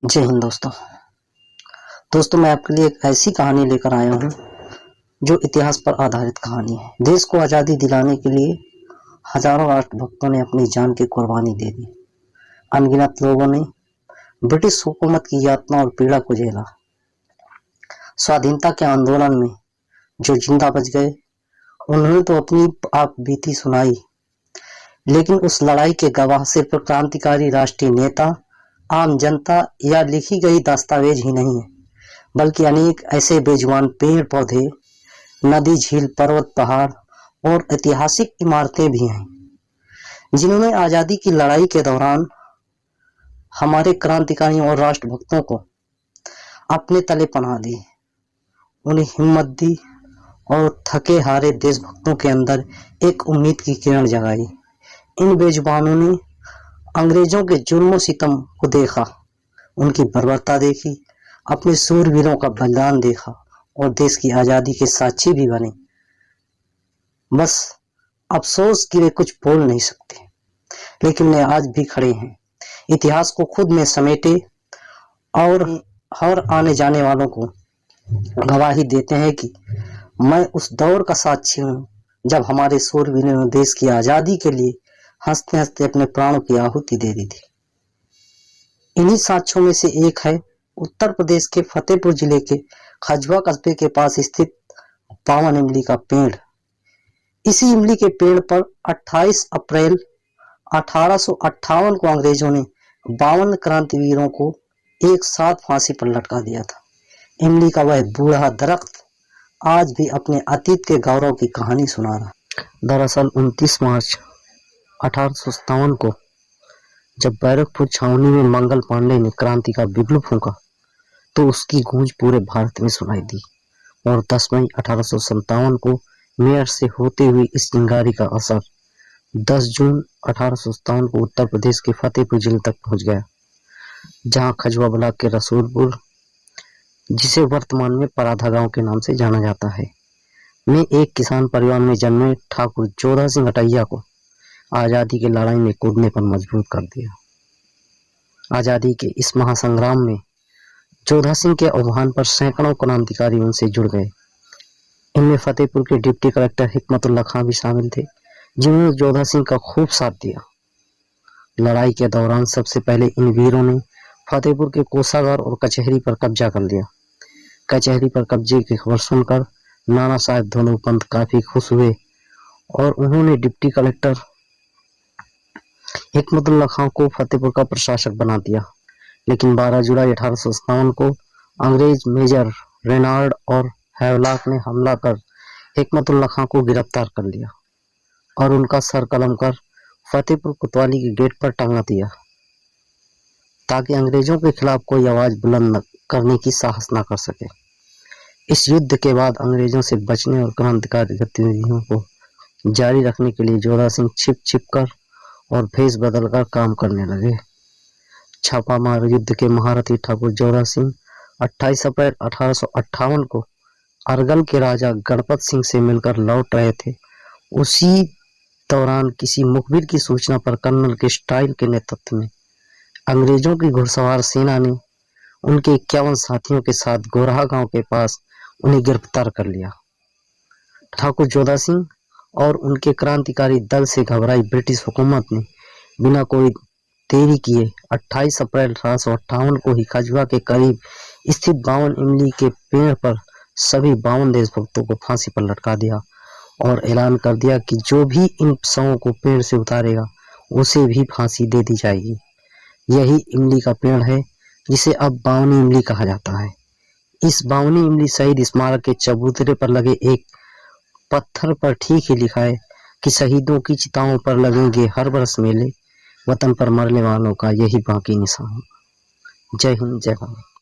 जय हिंद दोस्तों मैं आपके लिए एक ऐसी कहानी लेकर आया हूँ जो इतिहास पर आधारित कहानी है। देश को आज़ादी दिलाने के लिए हजारों राष्ट्रभक्तों ने अपनी जान की कुर्बानी दे दी। अनगिनत लोगों ने ब्रिटिश हुकूमत की यातना और पीड़ा को झेला। स्वाधीनता के आंदोलन में जो जिंदा बच गए उन्होंने तो अपनी आप बीती सुनाई, लेकिन उस लड़ाई के गवाह सिर्फ क्रांतिकारी राष्ट्रीय नेता, आम जनता या लिखी गई दस्तावेज ही नहीं है, बल्कि अनेक ऐसे बेजुबान पेड़ पौधे, नदी, झील, पर्वत, पहाड़ और ऐतिहासिक इमारतें भी हैं, जिन्होंने आज़ादी की लड़ाई के दौरान हमारे क्रांतिकारियों और राष्ट्रभक्तों को अपने तले पनाह दी, उन्हें हिम्मत दी और थके हारे देशभक्तों के अंदर एक उम्मीद की किरण जगाई। इन बेजुबानों ने अंग्रेजों के जुल्म सितम को देखा, उनकी बर्बरता देखी, अपने सूरवीरों का बलिदान देखा और देश की आज़ादी के साक्षी भी बने। बस अफसोस कि वे कुछ बोल नहीं सकते, लेकिन वे आज भी खड़े हैं, इतिहास को खुद में समेटे और हर आने जाने वालों को गवाही देते हैं कि मैं उस दौर का साक्षी हूँ जब हमारे सूरवीरों ने देश की आज़ादी के लिए हंसते हंसते अपने प्राणों की आहुति दे दी थी। इन्हीं साक्ष्यों में से एक है उत्तर प्रदेश के फतेहपुर जिले के खजुआ कस्बे के पास स्थित 52 इमली का पेड़। इसी इमली के पेड़ पर 28 अप्रैल 1858 को अंग्रेजों ने 52 क्रांतिवीरों को एक साथ फांसी पर लटका दिया था। इमली का वह बूढ़ा दरख्त आज भी अपने अतीत के गौरव की कहानी सुना रहा। दरअसल 29 मार्च 1857 को जब बैरकपुर छावनी में मंगल पांडे ने क्रांति का बिगुल फूंका तो उसकी गूंज पूरे भारत में सुनाई दी और 10 मई 1857 को मेयर से होते हुए इस चिंगारी का असर 10 जून 1857 को उत्तर प्रदेश के फतेहपुर जिले तक पहुंच गया, जहां खजुआ ब्लॉक के रसूलपुर, जिसे वर्तमान में पराधा गांव के नाम से जाना जाता है, में एक किसान परिवार में जन्मे ठाकुर जोधा सिंह अटैया को आज़ादी की लड़ाई में कूदने पर मजबूर कर दिया। आज़ादी के इस महासंग्राम में जोधा सिंह के आह्वान पर सैकड़ों क्रांतिकारी उनसे जुड़ गए। इनमें फतेहपुर के डिप्टी कलेक्टर हिकमतुल्लाह खां भी शामिल थे, जिन्होंने जोधा सिंह का खूब साथ दिया। लड़ाई के दौरान सबसे पहले इन वीरों ने फतेहपुर के कोषागार और कचहरी पर कब्जा कर लिया। कचहरी पर कब्जे की खबर सुनकर नाना साहेब धोनू पंत काफी खुश हुए और उन्होंने डिप्टी कलेक्टर हिकमतुल्लाह खां को फतेहपुर का प्रशासक बना दिया। लेकिन 12 जुलाई 1857 को अंग्रेज मेजर रेनाल्ड और हैवलॉक ने हमला कर हिकमतुल्लाह खां को गिरफ्तार कर लिया और उनका सर कलम कर फतेहपुर कोतवाली के गेट पर टंगा दिया, ताकि अंग्रेजों के खिलाफ कोई आवाज बुलंद करने की साहस न कर सके। इस युद्ध के बाद अंग्रेजों से बचने और क्रांतिकारी गतिविधियों को जारी रखने के लिए जोधा सिंह छिप छिप कर और भेष बदलकर काम करने लगे। छापामार युद्ध के महारथी ठाकुर जोधा सिंह 28 अप्रैल 1858 को अरगल के राजा गणपत सिंह से मिलकर लौट रहे थे। उसी दौरान किसी मुखबिर की सूचना पर कर्नल के स्टाइल के नेतृत्व में अंग्रेजों की घुड़सवार सेना ने उनके 51 साथियों के साथ गोरहा गांव के पास उन्हें गिरफ्तार कर लिया। ठाकुर जोधा सिंह और उनके क्रांतिकारी दल से घबराई ब्रिटिश हुकूमत ने बिना कोई देरी किए 28 अप्रैल 1858 को ही खजुआ के करीब स्थित 52 इमली के पेड़ पर सभी 52 देशभक्तों को फांसी पर लटका दिया और ऐलान कर दिया कि जो भी इन शवों को पेड़ से उतारेगा उसे भी फांसी दे दी जाएगी। यही इमली का पेड़ है जिसे अब 52 इमली कहा जाता है। इस 52 इमली शहीद स्मारक के चबूतरे पर लगे एक पत्थर पर ठीक ही लिखा है कि शहीदों की चिताओं पर लगेंगे हर बरस मेले, वतन पर मरने वालों का यही बाकी निशान। जय हिंद, जय भारत।